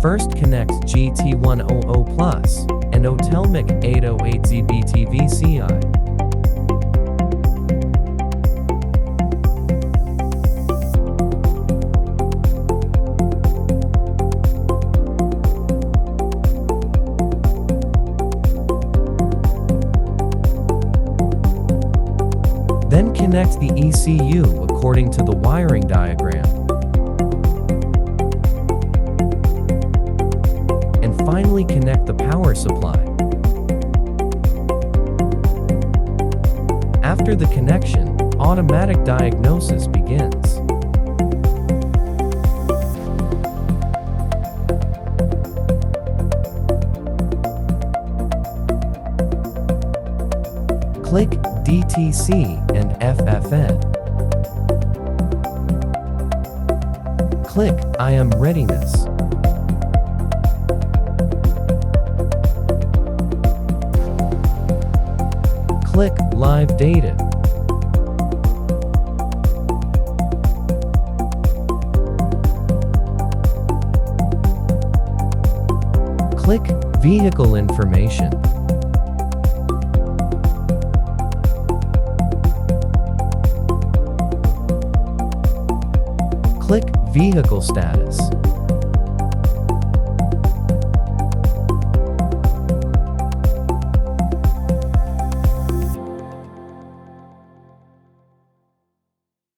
First connect GT100 Plus and Autel MK808Z BT VCI. Then connect the ECU according to the wiring diagram. And finally connect the power supply. After the connection, automatic diagnosis begins. Click DTC and FFN. Click I am readiness. Click live data. Click vehicle information. Click Vehicle Status.